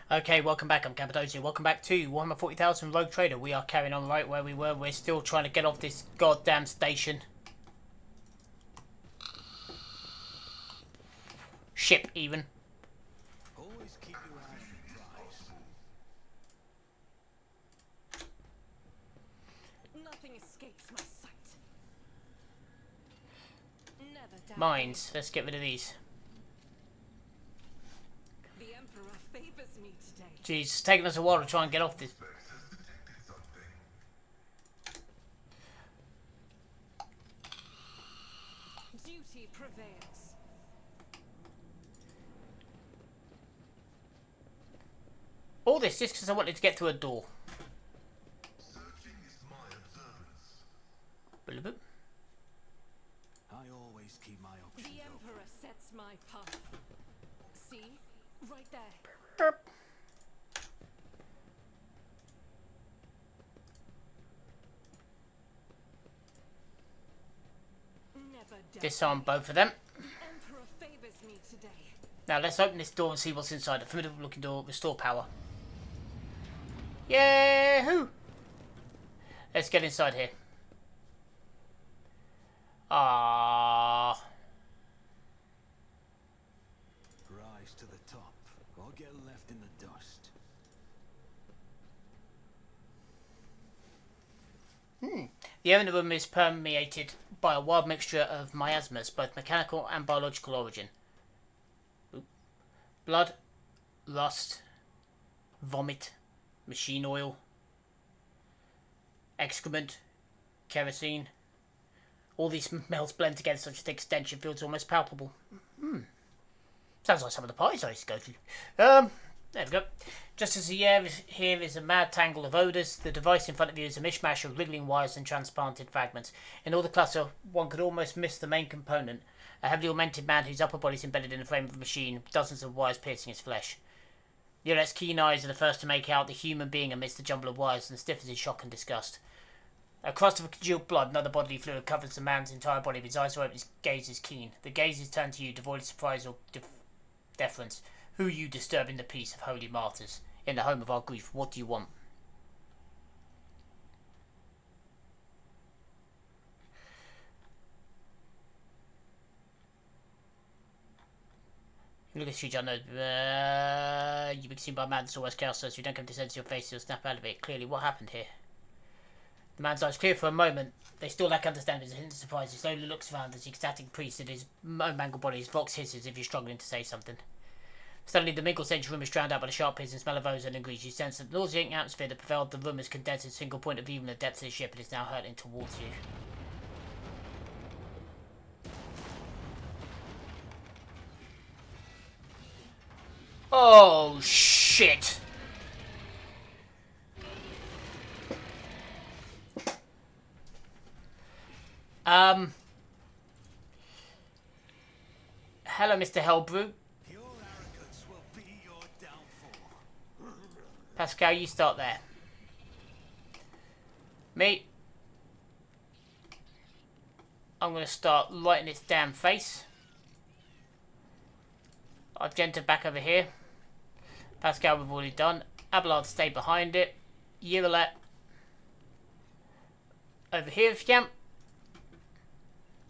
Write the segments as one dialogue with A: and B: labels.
A: Okay, welcome back. I'm pt.32. Welcome back to Warhammer 40,000 Rogue Trader. We are carrying on right where we were. We're still trying to get off this goddamn station. Ship, even.
B: Always keep your eye on the prize.
C: Nothing escapes my sight. Never doubt
A: Mines. Let's get rid of these.
C: the Emperor favors me today.
A: Jeez, it's taking us a while to try and get off this.
C: Duty prevails.
A: All this just because I wanted to get through a door.
B: Searching is my observance.
A: Boop.
B: I always keep my options
C: The
B: open.
C: Emperor sets my path. See? Right there.
A: Burp.
C: Never doubt.
A: Disarm both of them.
C: The Emperor favors me today.
A: Now let's open this door and see what's inside. A formidable looking door. Restore power. Yahoo! Let's get inside here. Ah.
B: Rise to the top, or get left in the dust.
A: The air in the room is permeated by a wild mixture of miasmas, both mechanical and biological origin. Blood, rust, vomit, machine oil, excrement, kerosene. All these smells blend together such a thick stench it feels almost palpable. Sounds like some of the parties I used to go to. There we go. Just as the air here is a mad tangle of odours, the device in front of you is a mishmash of wriggling wires and transplanted fragments. In all the cluster, one could almost miss the main component, a heavily augmented man whose upper body is embedded in the frame of a machine, with dozens of wires piercing his flesh. Yoret's keen eyes are the first to make out the human being amidst the jumble of wires and stiffens in shock and disgust. A crust of congealed blood and other bodily fluid covers the man's entire body, but his eyes are open, his gaze is keen. The gaze is turned to you, devoid of surprise or deference. Who are you disturbing the peace of holy martyrs? In the home of our grief, what do you want? Look at you, John. You've been seen by a man that's always chaos, so you don't come to sense your face, you'll snap out of it. Clearly, what happened here? The man's eyes clear for a moment. They still lack understanding. There's a hint of surprise. He slowly looks around as the ecstatic priest in his own mangled body. His vox hisses as if he's struggling to say something. Suddenly, the mingled stench room is drowned out by the sharp piercing smell of ozone and grease. You sense that the nauseating atmosphere that prevailed the room is condensed in a single point of view in the depths of the ship and is now hurtling towards you. Oh, shit! Hello, Mr. Hellbrew.
B: Your arrogance will be your downfall.
A: Pascal, you start there. Me. I'm going to start right in its damn face. Argenta back over here. Pascal, we've already done. Abelard, stay behind it. Yiralet. Over here if you can.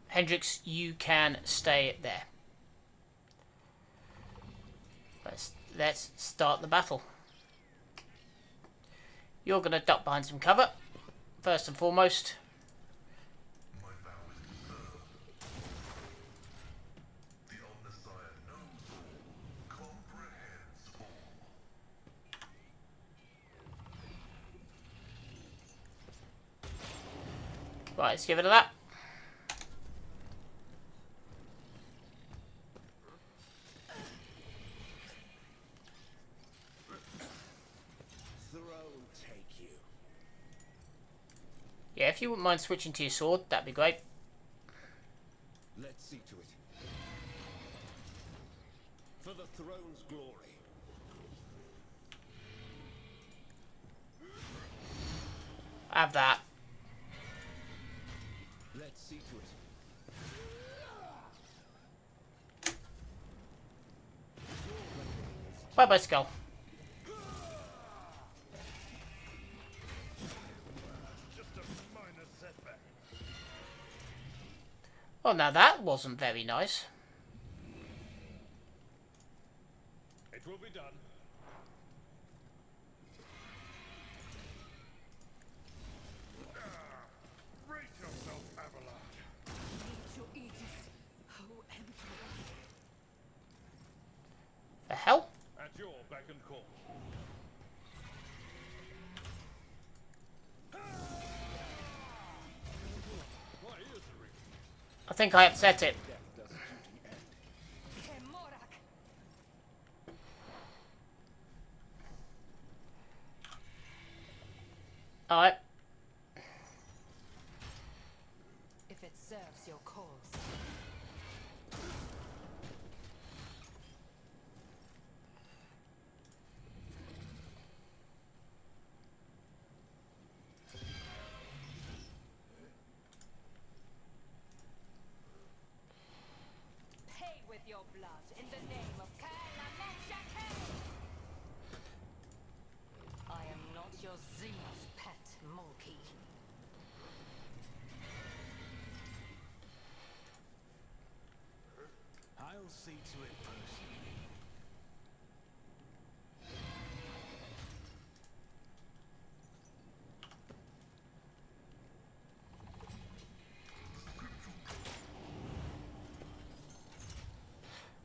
A: Hendrix, you can stay there. Let's start the battle. You're going to duck behind some cover, first and foremost.
B: My vow is to serve. The Omnissiah knows all, comprehends all.
A: Right, let's give it a that.
B: Throne take you.
A: Yeah, if you wouldn't mind switching to your sword, that'd be great.
B: Let's see to it. For the throne's glory.
A: Have that.
B: Let's see to it.
A: Bye bye, Skull. Oh, now that wasn't very nice.
D: It will be done. Brace yourself, Abelard.
C: Meet your Aegis, O Emperor.
A: The hell?
D: At your beck and call. Why is the ring?
A: I think I upset it.
C: Kemorak.
A: Alright.
C: If it serves your cause. Pay with your blood in the name of I am not your Xenos pet monkey.
B: I'll see to it personally.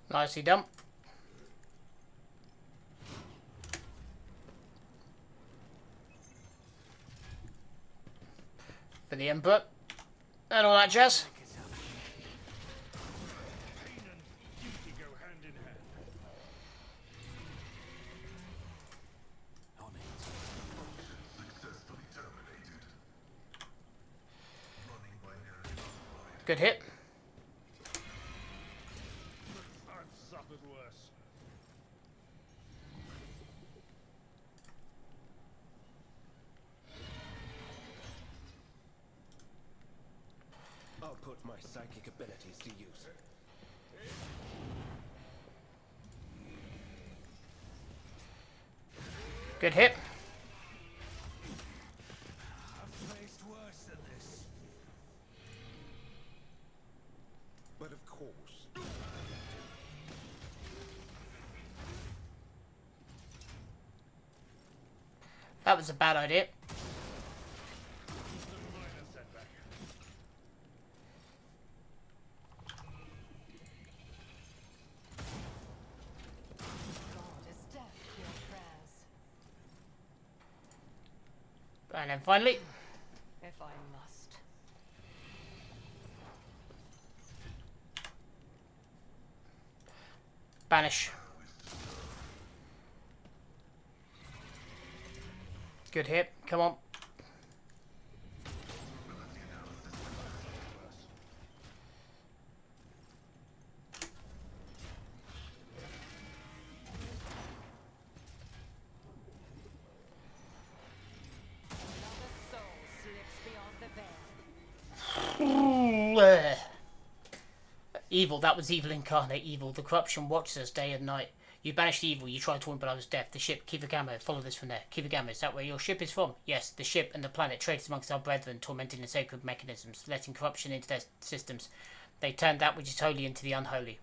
A: Nicely done. For the input. And all that jazz.
D: Pain and duty go hand in hand.
B: On it.
E: Successfully terminated. Running binary online.
A: Good hit.
D: I've suffered worse.
F: I'll put my psychic abilities to use.
A: Good hit.
B: I've faced worse than this.
F: But of course.
A: That was a bad idea.
D: Just a minor setback.
C: God is deaf to your prayers.
A: And then finally.
C: If I must.
A: Banish. Good hit. Come on.
C: Another soul slips beyond the veil.
A: Ooh, evil. That was evil incarnate. Evil. The corruption watches us day and night. You banished evil. You tried to win, but I was deaf. The ship, Kivagamo. Follow this from there. Kivagamo, is that where your ship is from? Yes, the ship and the planet traded amongst our brethren, tormenting the sacred mechanisms, letting corruption into their systems. They turned that which is holy into the unholy.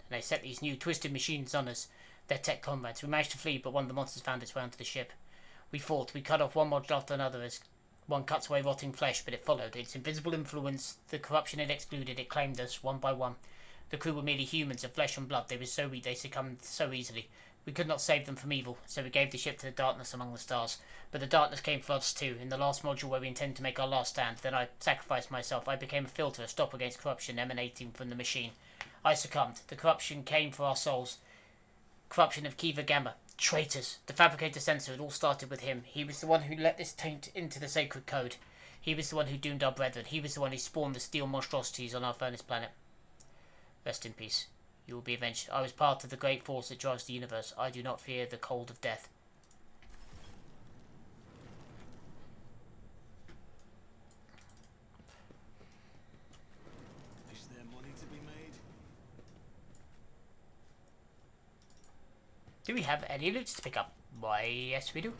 A: And they set these new twisted machines on us, their tech comrades. We managed to flee, but one of the monsters found its way onto the ship. We fought. We cut off one module after another as one cuts away rotting flesh, but it followed. Its invisible influence, the corruption it excluded, it claimed us, one by one. The crew were merely humans of flesh and blood. They were so weak they succumbed so easily. We could not save them from evil, so we gave the ship to the darkness among the stars. But the darkness came for us too. In the last module where we intended to make our last stand, then I sacrificed myself. I became a filter, a stop against corruption emanating from the machine. I succumbed. The corruption came for our souls. Corruption of Kiva Gamma. Traitors. The fabricator sensor, it all started with him. He was the one who let this taint into the sacred code. He was the one who doomed our brethren. He was the one who spawned the steel monstrosities on our furnace planet. Rest in peace. You will be avenged. I was part of the great force that drives the universe. I do not fear the cold of death.
B: Is there money to be made?
A: Do we have any loot to pick up? Why, yes we do.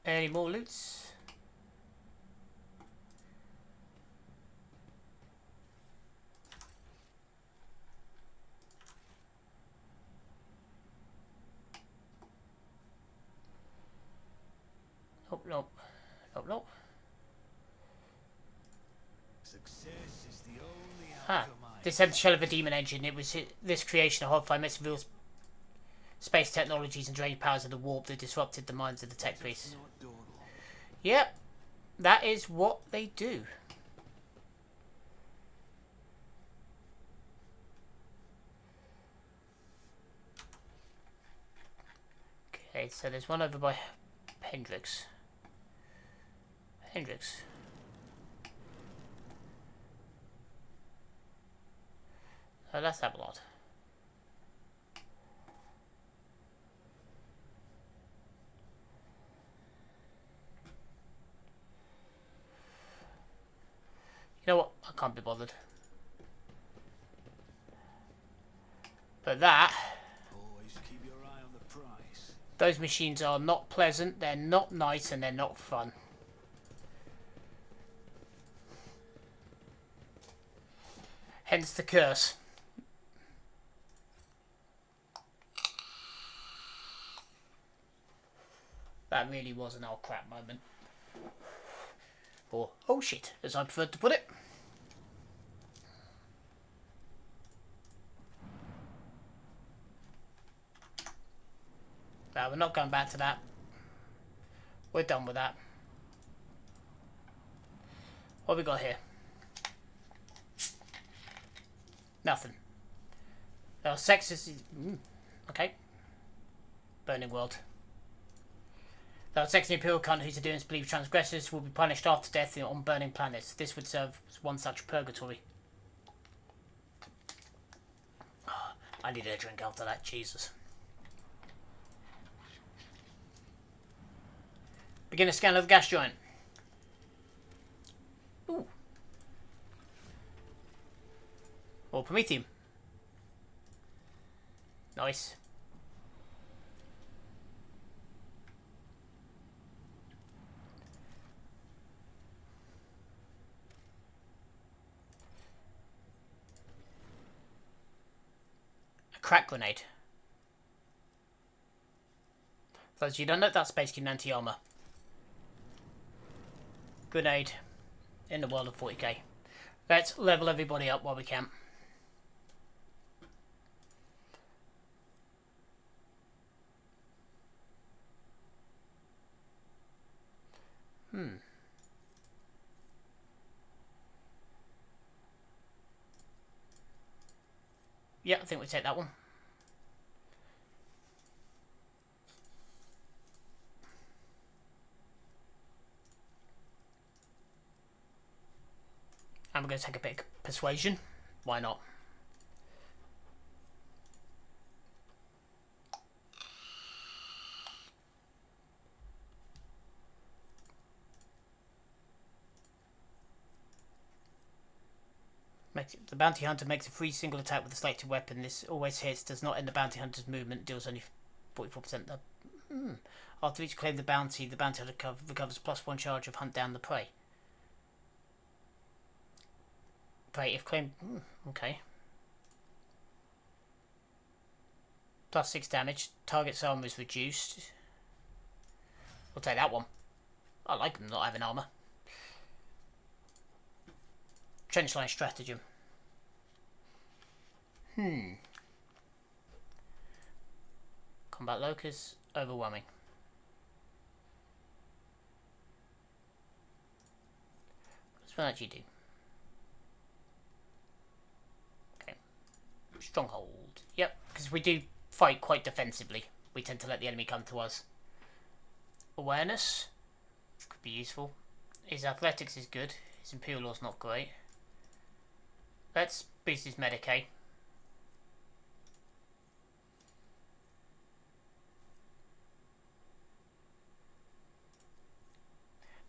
A: Any more loots? Nope, nope. Nope, nope.
B: Success is the only
A: Ah,
B: outcome
A: this had the shell of a demon engine. It was this creation of horrifying mix of real space technologies and drained powers of the warp that disrupted the minds of the tech priests.
B: not dawdle.
A: Yep, that is what they do. Okay, so there's one over by Hendrix. Oh, let's have a lot. You know what? I can't be bothered. But that,
B: Always keep your eye on the prize.
A: those machines are not pleasant, they're not nice, and they're not fun. Hence the curse. That really was an oh crap moment. Or oh shit, as I prefer to put it. No, we're not going back to that. We're done with that. What have we got here? Nothing. Our sex is... okay. Burning world. Our sex and imperial cunt whose adherents believe transgressors will be punished after death on burning planets. This would serve as one such purgatory. Oh, I need a drink after that, Jesus. Begin a scan of the gas giant. Ooh. Or Promethium. Nice. A crack grenade. For those of you who don't know, that's basically an anti-armor grenade in the world of 40k. Let's level everybody up while we can. Yeah, I think we take that one. And we're going to take a bit of persuasion. Why not? The bounty hunter makes a free single attack with a selected weapon. This always hits, does not end the bounty hunter's movement, deals only 44%. After each claim the bounty hunter recovers +1 charge of hunt down the prey. Prey if claimed. Okay. +6 damage. Target's armor is reduced. We'll take that one. I like them not having armor. Trenchline stratagem. Combat locus, overwhelming. What does one actually do? Okay. Stronghold. Yep, because we do fight quite defensively. We tend to let the enemy come to us. Awareness. Could be useful. His athletics is good. His imperial law's not great. Let's boost his Medicaid.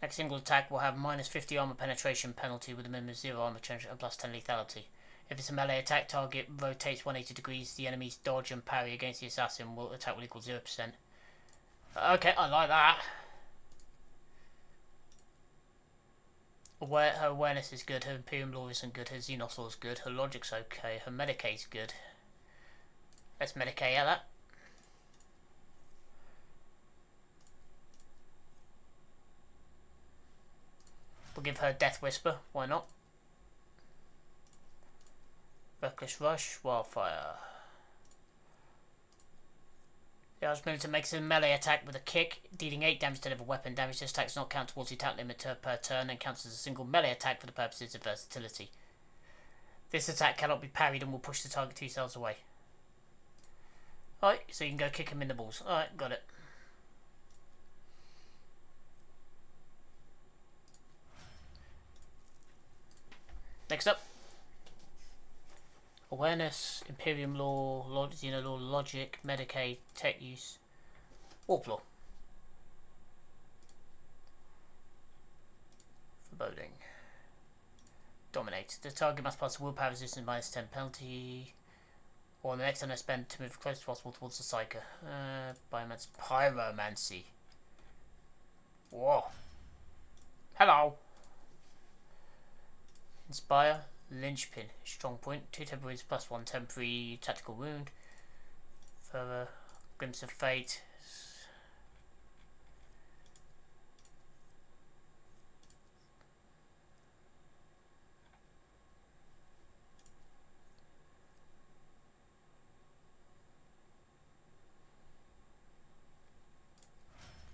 A: Next single attack will have -50 armor penetration penalty with a minimum of 0 armor penetration and +10 lethality. If it's a melee attack, target rotates 180 degrees. The enemy's dodge and parry against the assassin will attack will equal 0%. Okay, I like that. Her awareness is good, her Imperium Law isn't good, her Xenos Law is good, her logic's okay, her Medicae is good. Let's Medicae at that. We'll give her Death Whisper, why not? Reckless Rush, Wildfire. The Arch Militant makes a melee attack with a kick, dealing 8 damage to deliver weapon damage. This attack does not count towards the attack limit per turn and counts as a single melee attack for the purposes of versatility. This attack cannot be parried and will push the target 2 cells away. Alright, so you can go kick him in the balls. Alright, got it. Next up. Awareness, Imperium Law, Xeno Law, Logic, Medicae, Tech Use, Warp Law. Foreboding. Dominate. The target must pass a willpower resistance -10 penalty. Or on the next turn I spend to move as close as possible towards the Psyker. Biomancy. Pyromancy. Whoa. Hello. Inspire. Linchpin, strong point, 2 temporary wounds +1 temporary tactical wound. Further, glimpse of fate.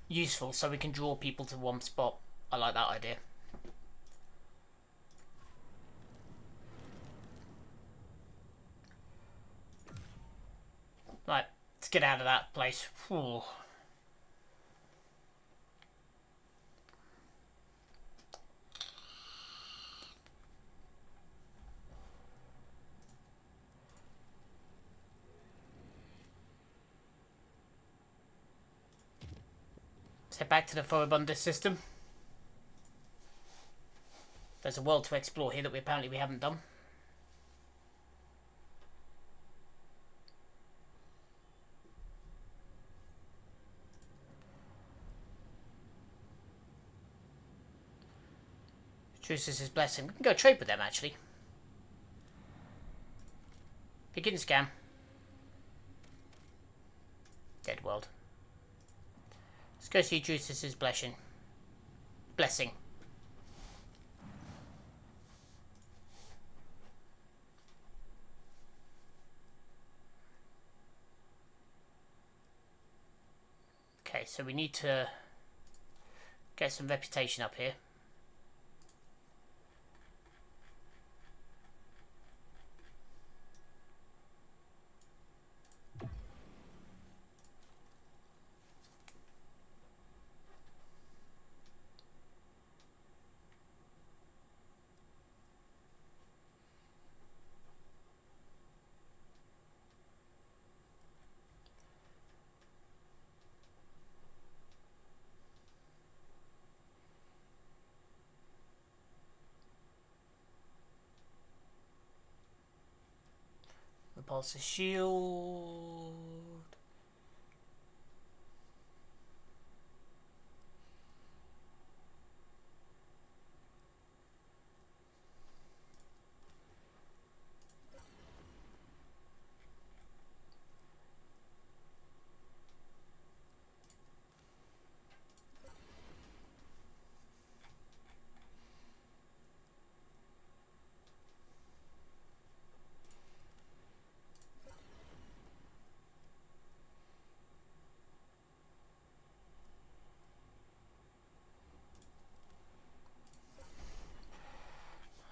A: Useful, so we can draw people to one spot. I like that idea. Right, let's get out of that place. Whew. Let's head back to the Furibunda system. There's a world to explore here that we haven't done. Chooses his blessing. We can go trade with them actually. Begin scam. Dead world. Let's go see Drusus's blessing. Blessing. Okay, so we need to get some reputation up here. Repulse the shield.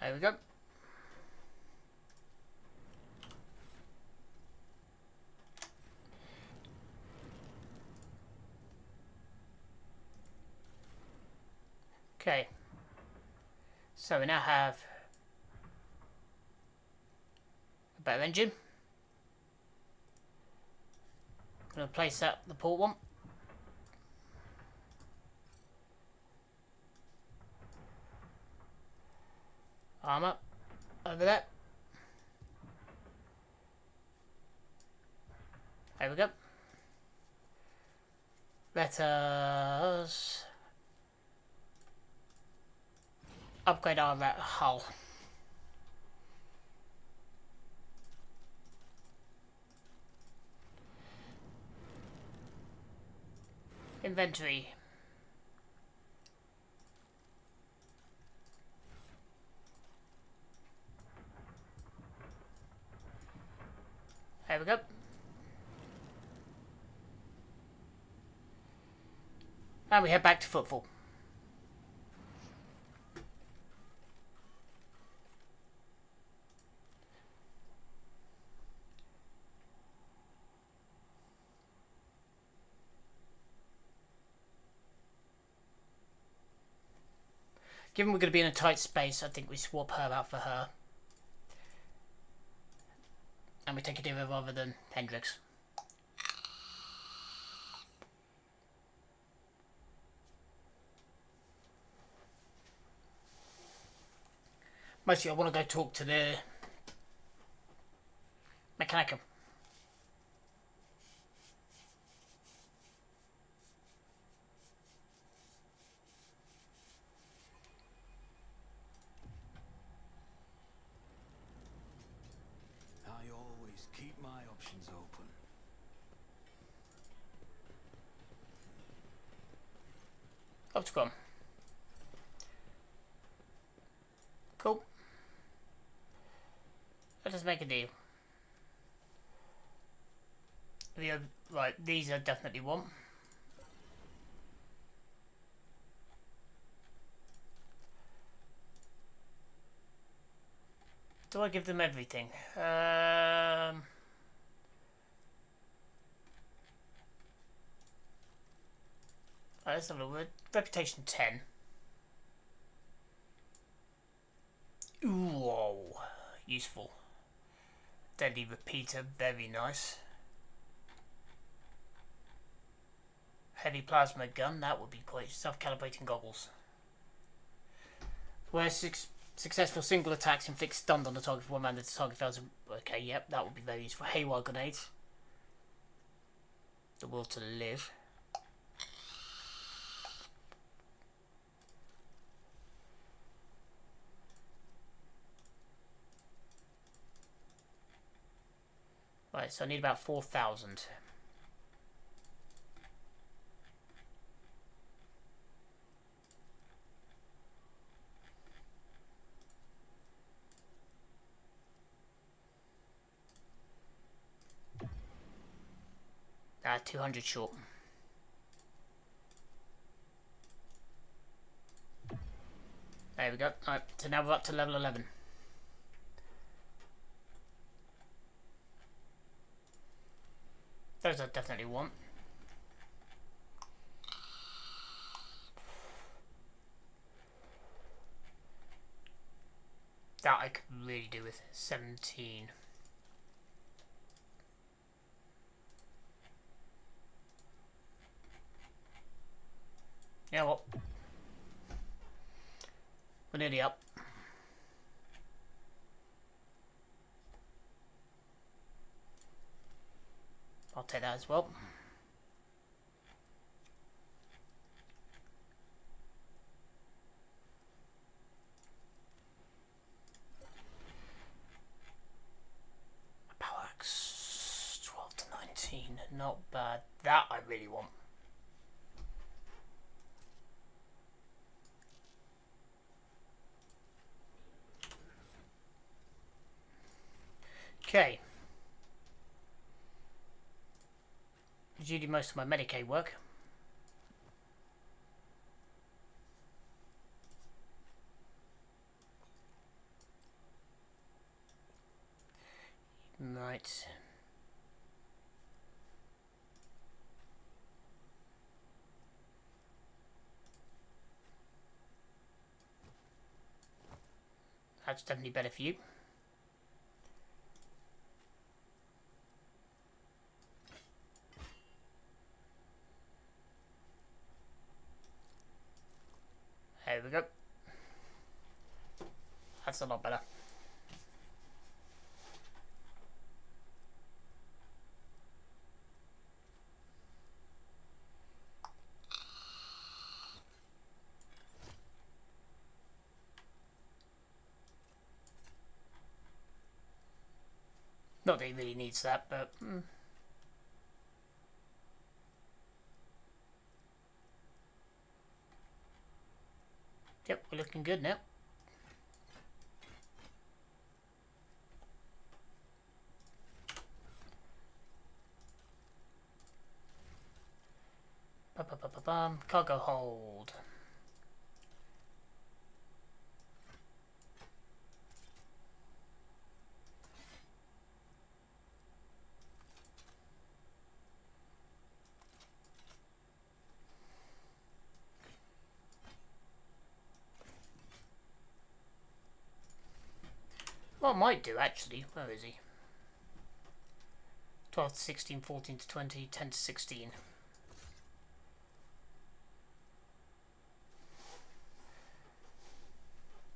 A: There we go. Okay. So we now have a better engine. I'm going to place that the port one. Armor over there. There we go. Let us upgrade our hull. Inventory. There we go. And we head back to football. Given we're going to be in a tight space, I think we swap her out for her. And we take a Diva rather than Hendrix. Mostly I want to go talk to the Mechanicum.
B: I always keep my options open.
A: Opticon. Cool. Let us make a deal. Right, these are definitely one. Do I give them everything? Let's have a look. Reputation 10. Ooh, whoa. Useful. Deadly repeater, very nice. Heavy plasma gun, that would be quite. Self-calibrating goggles. Where successful single attacks inflict stunned on the target for one man, the target fails. Okay, yep, that would be very useful. Haywire grenades. The will to live. Right, so I need about 4,000. Ah, 200 short. There we go. Alright, so now we're up to level 11. Those I definitely want. That I could really do with 17. You know what? We're nearly up. I'll take that as well. Power axe 12 to 19, not bad. That I really want. Okay. Usually do most of my Medicaid work. Right. That's definitely better for you. There we go. That's a lot better. Not that he really needs that, but... Yep, we're looking good now. Ba-ba-ba-ba-bum. Cargo hold. What I might do, actually, where is he? 12 to 16, 14 to 20, 10 to 16.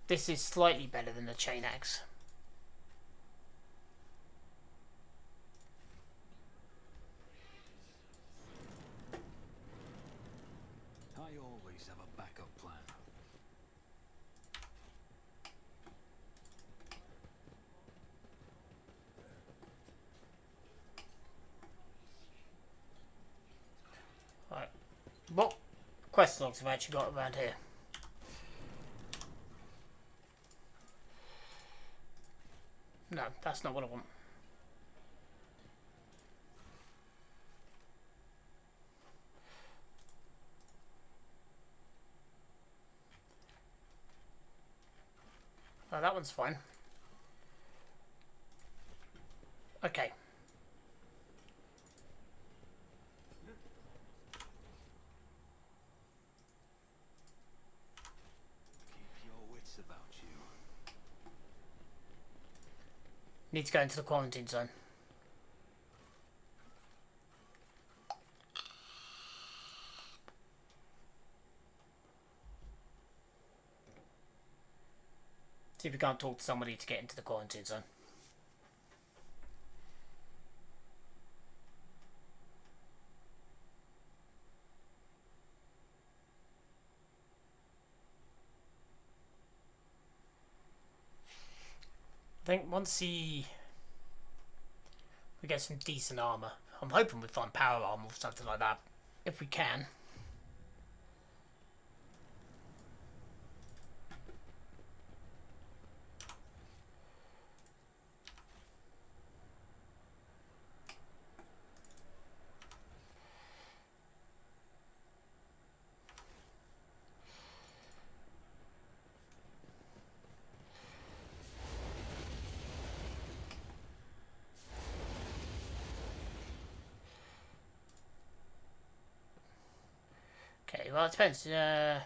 A: This is slightly better than the chain axe.
B: I always have a backup plan.
A: Right. What quest logs have I actually got around here? No, that's not what I want. Oh, that one's fine. Okay.
B: Keep your wits about you.
A: Need to go into the quarantine zone. See if we can't talk to somebody to get into the quarantine zone. I think once we get some decent armour, I'm hoping we find power armour or something like that, if we can. Okay, well, it depends.
B: Is there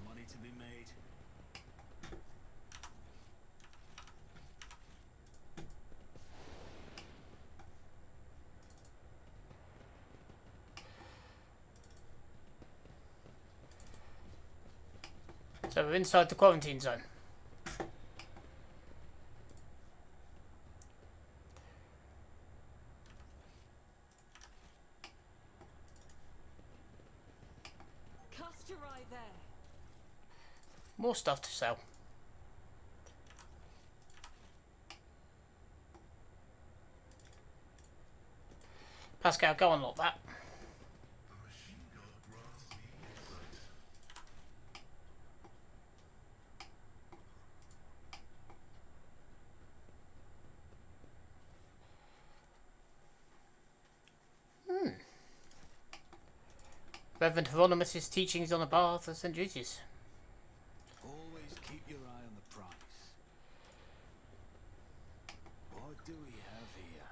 B: money to be made?
A: So we're inside the quarantine zone.
C: Cast your eye there.
A: More stuff to sell. Pascal, go unlock that.
E: The machine gun grants me insight.
A: Reverend Hieronymus' teachings on the path of St. Judas.
B: Always keep your eye on the prize. What do we have here?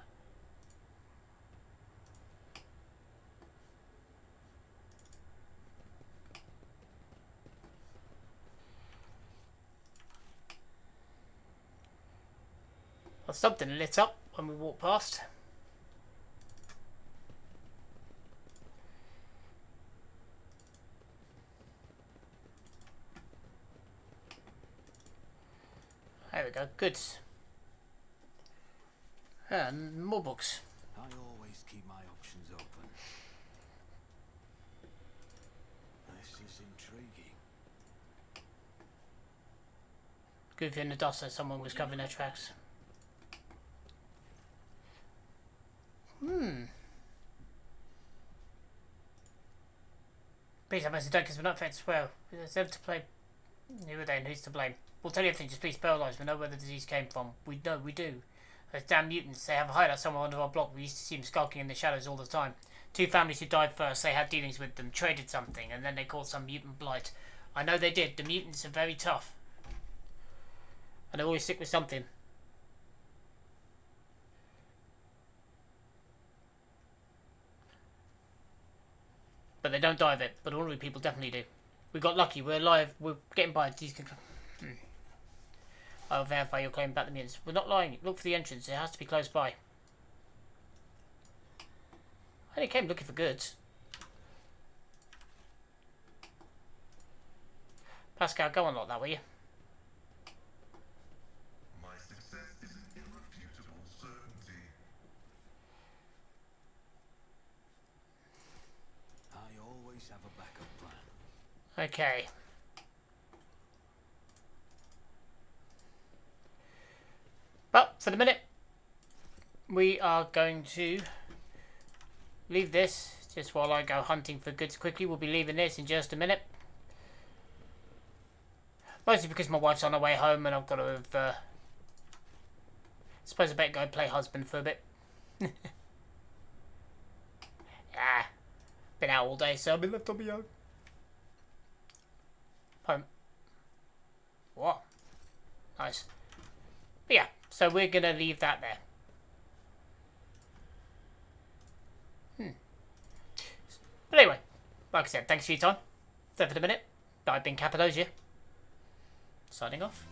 A: Well, something lit up when we walked past. There we go, good. And more books.
B: I always keep my options open. Sounds intriguing.
A: Goofy and the dust said someone was covering their tracks. Please have mercy, don't, because we're not fit to swear. It's them to play. Who are they and who's to blame? We'll tell you everything, just please spare our lives. We know where the disease came from. We know, we do. Those damn mutants, they have a hideout somewhere under our block. We used to see them skulking in the shadows all the time. 2 families who died first, they had dealings with them, traded something, and then they caught some mutant blight. I know they did. The mutants are very tough. And they're always sick with something. But they don't die of it. But ordinary people definitely do. We got lucky. We're alive. We're getting by. I'll verify your claim about the mutants. We're not lying. Look for the entrance. It has to be close by. I only came looking for goods. Pascal, go on like that, will you?
E: My success is an irrefutable certainty.
B: I always have a backup plan.
A: Okay. But for the minute, we are going to leave this just while I go hunting for goods quickly. We'll be leaving this in just a minute. Mostly because my wife's on her way home and I've got to have... suppose I better go play husband for a bit. Been out all day, so I've been left on my own. Home. What? Nice. But yeah, so we're going to leave that there. But anyway, like I said, thanks for your time. So for the minute, I've been Cappadocia. Signing off.